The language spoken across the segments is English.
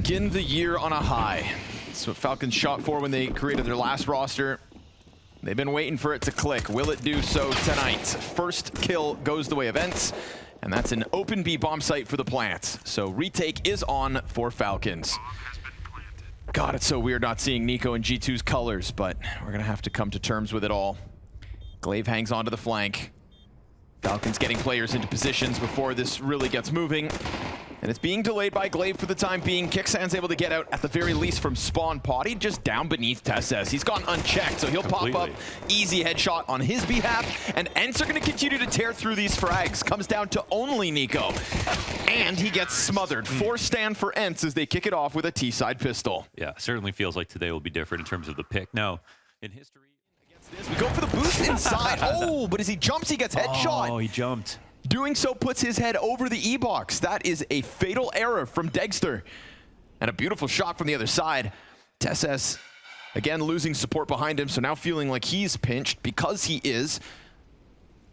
begin the year on a high. That's what Falcons shot for when they created their last roster. They've been waiting for it to click. Will it do so tonight? First kill goes the way of Ents, and that's an open B bomb site for the Plants. So retake is on for Falcons. God, it's so weird not seeing NiKo in G2's colors, but we're gonna have to come to terms with it all. Glaive hangs onto the flank. Falcons getting players into positions before this really gets moving. And it's being delayed by Glaive for the time being. Kixan's able to get out at the very least from spawn. Potty just down beneath TeSeS. He's gone unchecked, so he'll pop up. Easy headshot on his behalf. And Ents are going to continue to tear through these frags. Comes down to only NiKo. And he gets smothered. Force stand for Ents as they kick it off with a T-side pistol. Yeah, certainly feels like today will be different in terms of the pick. Now, in history... We go for the boost inside. Oh, but as he jumps, he gets headshot. Oh, he jumped. Doing so puts his head over the E-box. That is a fatal error from Degster. And a beautiful shot from the other side. TeSeS, again, losing support behind him, so now feeling like he's pinched because he is.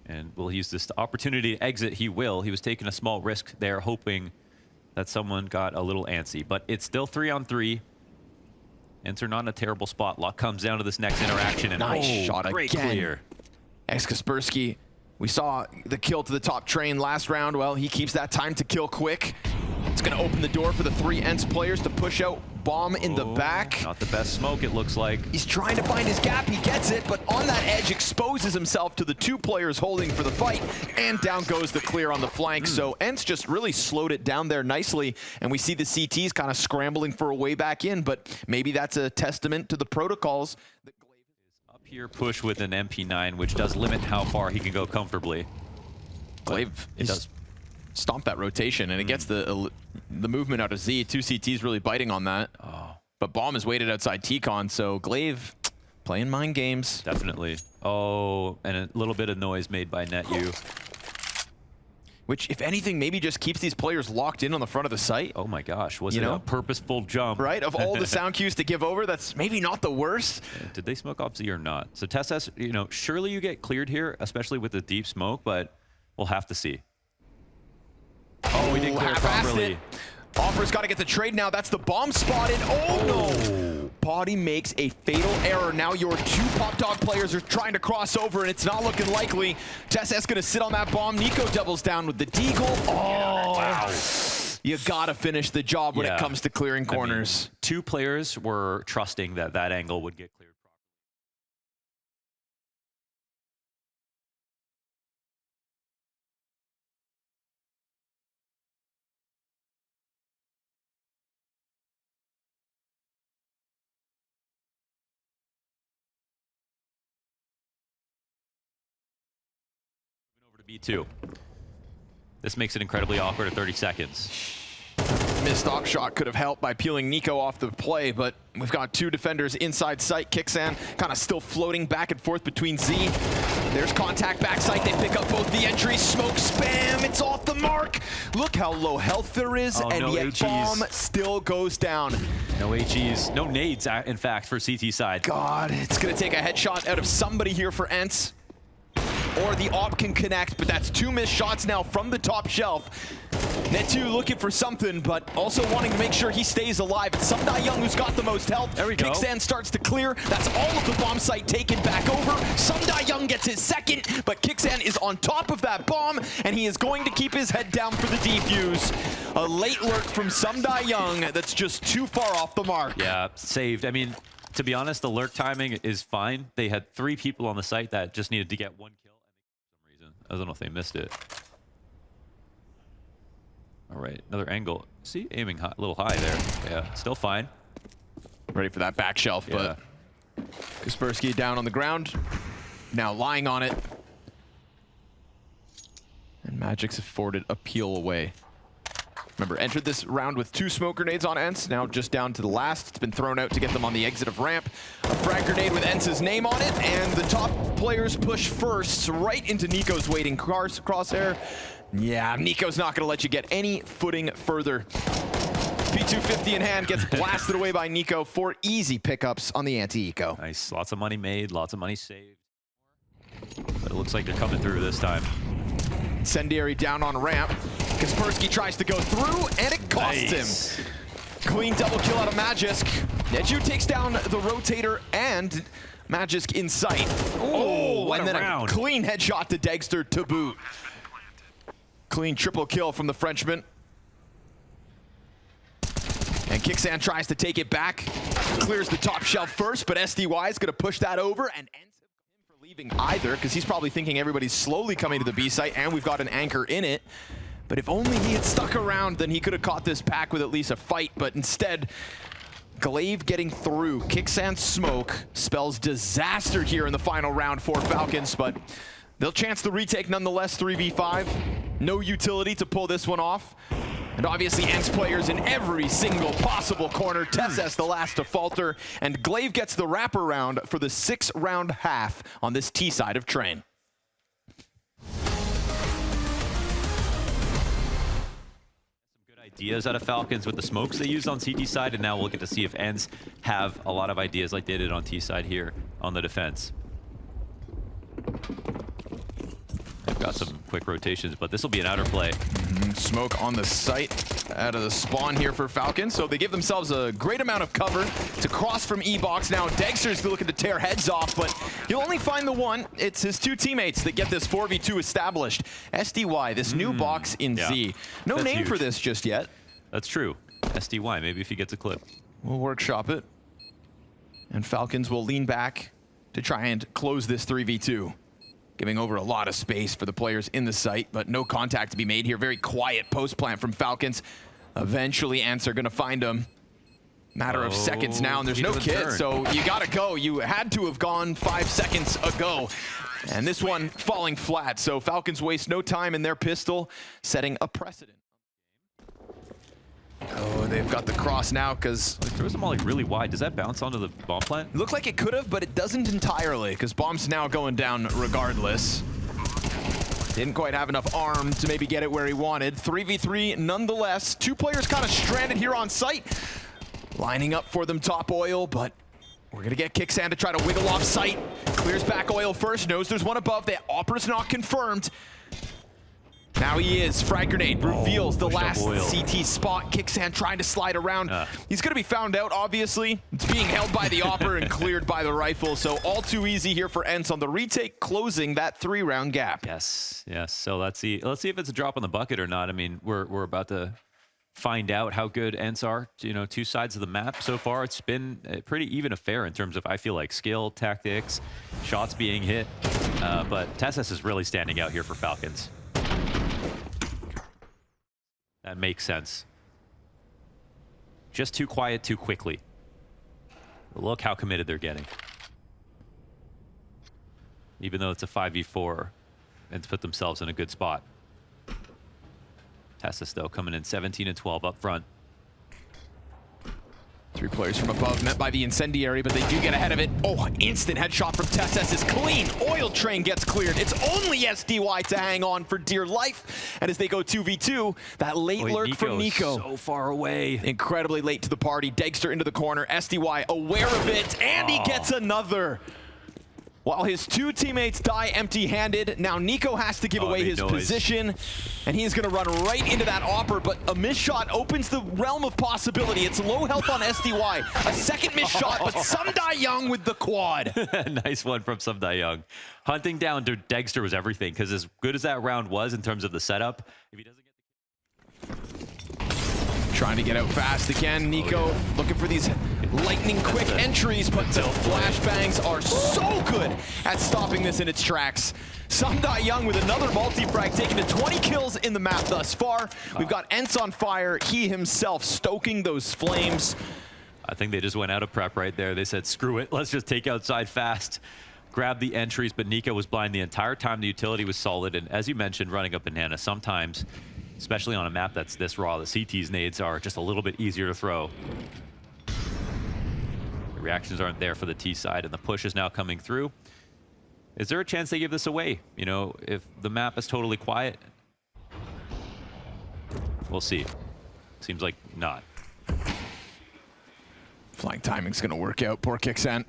And will he use this opportunity to exit? He will. He was taking a small risk there, hoping that someone got a little antsy. But it's still 3-on-3. Ents are not in a terrible spot. Luck comes down to this next interaction. And nice shot great again. Clear. Kaspersky, we saw the kill to the top train last round. Well, he keeps that time to kill quick. It's going to open the door for the three Ents players to push out bomb in the back. Not the best smoke, it looks like. He's trying to find his gap. He gets it, but on that edge exposes himself to the two players holding for the fight, and down goes the clear on the flank. So Ents just really slowed it down there nicely, and we see the CTs kind of scrambling for a way back in, but maybe that's a testament to the protocols. Up here, push with an MP9, which does limit how far he can go comfortably. Glaive does stomp that rotation, and it gets the movement out of Z. Two CTs really biting on that. Oh. But bomb is waited outside T-Con, so Glaive playing mind games. Definitely. Oh, and a little bit of noise made by NetU. Which, if anything, maybe just keeps these players locked in on the front of the site. Oh my gosh, was it a purposeful jump? Right, of all the sound cues to give over, that's maybe not the worst. Did they smoke off Z or not? So TeSeS, surely you get cleared here, especially with the deep smoke, but we'll have to see. Oh, we didn't clear properly. Offer's got to get the trade now. That's the bomb spotted. Oh no! Potty makes a fatal error. Now your two Pop Dog players are trying to cross over, and it's not looking likely. TeSeS going to sit on that bomb. NiKo doubles down with the deagle. Oh, wow. You got to finish the job when it comes to clearing corners. I mean, two players were trusting that that angle would get cleared. B2. This makes it incredibly awkward at 30 seconds. Missed op shot could have helped by peeling NiKo off the play, but we've got two defenders inside sight. Kixan kind of still floating back and forth between Z. There's contact backside. They pick up both the entries. Smoke spam. It's off the mark. Look how low health there is, and no yet HEs. bomb still goes down. No HEs, no nades, in fact, for CT side. God, it's going to take a headshot out of somebody here for Ents. Or the op can connect, but that's two missed shots now from the top shelf. NetU looking for something, but also wanting to make sure he stays alive. It's Young who's got the most health. There we go. Kixan starts to clear. That's all of the bomb site taken back over. Young gets his second, but Kixan is on top of that bomb, and he is going to keep his head down for the defuse. A late lurk from Young that's just too far off the mark. Yeah, saved. I mean, to be honest, the lurk timing is fine. They had 3 people on the site that just needed to get 1 kill. For some reason, I don't know if they missed it. All right, another angle. See, aiming high, a little high there. Yeah, still fine. Ready for that back shelf, but Kaspersky down on the ground. Now lying on it. And Magic's afforded a peel away. Remember, entered this round with 2 smoke grenades on Ents, now just down to the last. It's been thrown out to get them on the exit of ramp. A frag grenade with Ents' name on it, and the top players push first right into NiKo's waiting crosshair. Yeah, NiKo's not gonna let you get any footing further. P250 in hand, gets blasted away by NiKo. 4 easy pickups on the anti-eco. Nice, lots of money made, lots of money saved. But it looks like they're coming through this time. Incendiary down on ramp. Kaspersky tries to go through, and it costs him. Clean double kill out of Magisk. Neju takes down the rotator and Magisk in sight. Oh, what and a then round. a clean headshot to Dexter to boot. Clean triple kill from the Frenchman. And Kicksan tries to take it back. Clears the top shelf first, but SDY is going to push that over and ends him for leaving either, because he's probably thinking everybody's slowly coming to the B site and we've got an anchor in it. But if only he had stuck around, then he could have caught this pack with at least a fight. But instead, Glaive getting through. Kicksan's smoke spells disaster here in the final round for Falcons, but they'll chance the retake nonetheless. 3v5. No utility to pull this one off. And obviously Ents players in every single possible corner. TeSeS the last to falter, and Glaive gets the wraparound for the 6-round half on this T side of Train. Ideas out of Falcons with the smokes they used on CT side, and now we'll get to see if Ents have a lot of ideas like they did on T side here on the defense. They've got some quick rotations, but this will be an outer play. Smoke on the site out of the spawn here for Falcons, so they give themselves a great amount of cover to cross from E-Box. Now Dexter's looking to tear heads off, but he'll only find the one. It's his two teammates that get this 4v2 established. SDY, this new box in Z. No That's name huge for this just yet. That's true. SDY, maybe if he gets a clip. We'll workshop it. And Falcons will lean back to try and close this 3v2. Giving over a lot of space for the players in the site, but no contact to be made here. Very quiet post plant from Falcons. Eventually, Ents are going to find him. Matter of seconds now, and there's no kid, so you got to go. You had to have gone 5 seconds ago. And this one falling flat, so Falcons waste no time in their pistol, setting a precedent. Oh, they've got the cross now because Like, throws them all like really wide. Does that bounce onto the bomb plant? it looked like it could have, but it doesn't entirely because bomb's now going down regardless. Didn't quite have enough arm to maybe get it where he wanted. 3v3 nonetheless. Two players kind of stranded here on site. Lining up for them top oil, but we're going to get Kicksan to try to wiggle off site. Clears back oil first, knows there's one above. The Opera's not confirmed. Now he is. Frag grenade reveals the last CT spot. Kicksan trying to slide around. He's going to be found out, obviously. It's being held by the Opera and cleared by the rifle. So all too easy here for Ents on the retake, closing that 3-round gap. Yes, yes. So let's see if it's a drop on the bucket or not. I mean, we're about to find out how good Ents are. You know, two sides of the map so far. It's been a pretty even affair in terms of, I feel like, skill, tactics, shots being hit. But TeSeS is really standing out here for Falcons. That makes sense. Just too quiet too quickly. Look how committed they're getting. Even though it's a 5v4, and to put themselves in a good spot. TeSeS, though, coming in 17 and 12 up front. 3 players from above met by the incendiary, but they do get ahead of it. Oh, instant headshot from TeSeS is clean. Oil train gets cleared. It's only SDY to hang on for dear life. And as they go 2v2, that late lurk from NiKo. So far away. Incredibly late to the party. Dexter into the corner. SDY aware of it, and he gets another. While his two teammates die empty-handed, now NiKo has to give away his position, and he's going to run right into that Opera, but a missed shot opens the realm of possibility. It's low health on SDY. A second missed shot, but Sumdai Young with the quad. Nice one from Sumdai Young. Hunting down Dexter was everything, because as good as that round was in terms of the setup, if he doesn't get Trying to get out fast again. NiKo looking for these lightning quick entries, but the flashbangs are so good at stopping this in its tracks. Sumdai Young with another multi-frag, taking to 20 kills in the map thus far. We've got Ents on fire, he himself stoking those flames. I think they just went out of prep right there. They said, screw it, let's just take outside fast. Grab the entries, but NiKo was blind the entire time. The utility was solid, and as you mentioned, running up banana sometimes, especially on a map that's this raw, the CT's nades are just a little bit easier to throw. The reactions aren't there for the T side, and the push is now coming through. Is there a chance they give this away? You know, if the map is totally quiet? We'll see. Seems like not. Flying timing's gonna work out, poor Kicksan.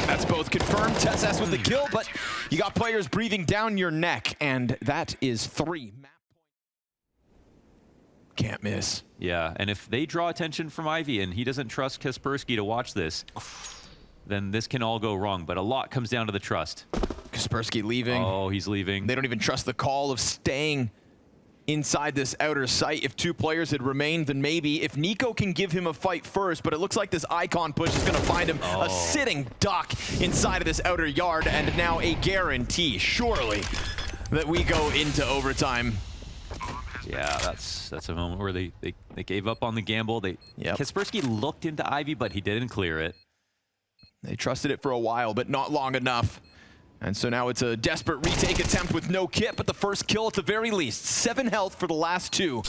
That's both confirmed. TeSeS with the kill, but you got players breathing down your neck, and that is 3. Can't miss. Yeah, and if they draw attention from Ivy and he doesn't trust Kaspersky to watch this, then this can all go wrong. But a lot comes down to the trust. Kaspersky leaving. Oh, he's leaving. They don't even trust the call of staying inside this outer site. If 2 players had remained, then maybe. If NiKo can give him a fight first, but it looks like this icon push is going to find him a sitting duck inside of this outer yard, and now a guarantee, surely, that we go into overtime. Yeah, that's a moment where they gave up on the gamble. Kaspersky looked into Ivy, but he didn't clear it. They trusted it for a while, but not long enough. And so now it's a desperate retake attempt with no kit, but the first kill at the very least. 7 health for the last 2.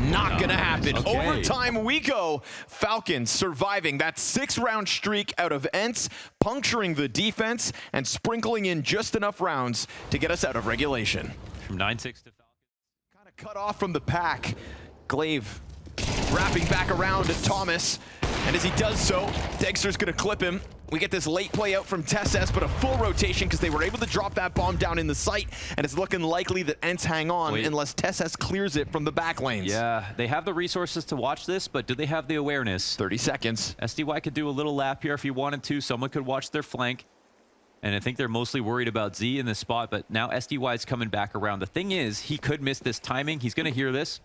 Not gonna happen. Okay. Overtime we go. Falcons surviving that 6-round streak out of Ents, puncturing the defense and sprinkling in just enough rounds to get us out of regulation. From 9-6 to Falcons. Kind of cut off from the pack. Glaive wrapping back around at Thomas. And as he does so, Dexter's gonna clip him. We get this late play out from TeSS, but a full rotation because they were able to drop that bomb down in the site, and it's looking likely that Ents hang on unless TeSS clears it from the back lanes. Yeah, they have the resources to watch this, but do they have the awareness? 30 seconds. SDY could do a little lap here if he wanted to. Someone could watch their flank. And I think they're mostly worried about Z in this spot, but now SDY is coming back around. The thing is, he could miss this timing. He's going to hear this.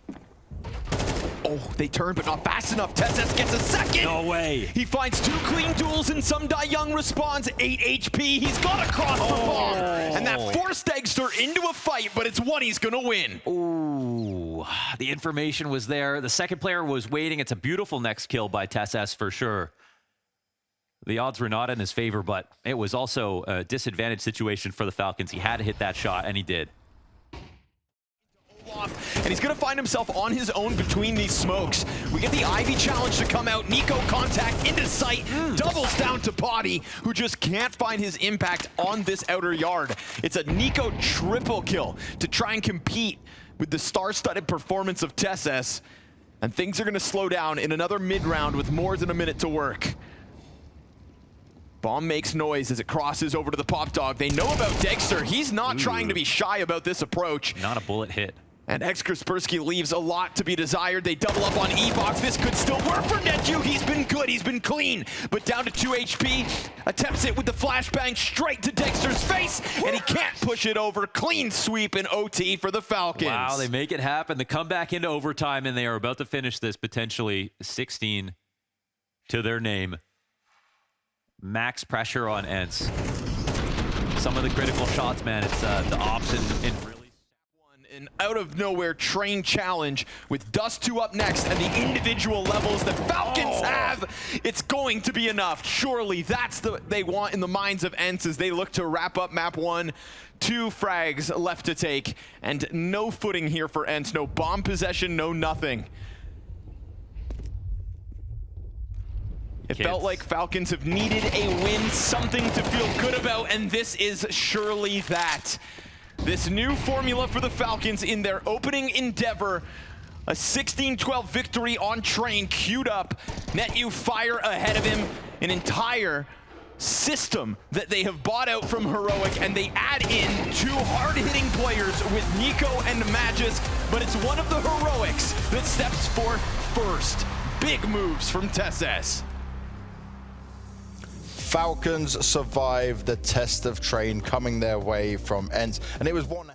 Oh, they turn, but not fast enough. TeSS gets a second. No way. He finds 2 clean duels, and some Die Young responds. 8 HP. He's got across the bomb. And that forced Dexter into a fight, but it's one he's going to win. Ooh, the information was there. The second player was waiting. It's a beautiful next kill by TeSS for sure. The odds were not in his favor, but it was also a disadvantaged situation for the Falcons. He had to hit that shot, and he did. And he's going to find himself on his own between these smokes. We get the Ivy challenge to come out. NiKo contact into sight. Doubles down to Potty, who just can't find his impact on this outer yard. It's a NiKo triple kill to try and compete with the star-studded performance of TeSS. And things are going to slow down in another mid-round with more than a minute to work. Bomb makes noise as it crosses over to the Pop Dog. They know about Dexter. He's not trying to be shy about this approach. Not a bullet hit. And Kaspersky leaves a lot to be desired. They double up on E-Box. This could still work for Neju. He's been good. He's been clean. But down to 2 HP. Attempts it with the flashbang straight to Dexter's face. And he can't push it over. Clean sweep in OT for the Falcons. Wow, they make it happen. They come back into overtime, and they are about to finish this potentially 16 to their name. Max pressure on Ents. Some of the critical shots, man. It's the option in really. An out-of-nowhere train challenge with Dust 2 up next, and the individual levels that Falcons have, it's going to be enough. Surely that's what they want in the minds of Ents as they look to wrap up map 1. 2 frags left to take, and no footing here for Ents. No bomb possession, no nothing. It felt like Falcons have needed a win, something to feel good about, and this is surely that. This new formula for the Falcons in their opening endeavor, a 16-12 victory on Train queued up. NetU fire ahead of him, an entire system that they have bought out from Heroic, and they add in 2 hard-hitting players with NiKo and Magis, but it's one of the Heroics that steps forth first. Big moves from TeSS. Falcons survived the test of Train coming their way from Ents, and it was one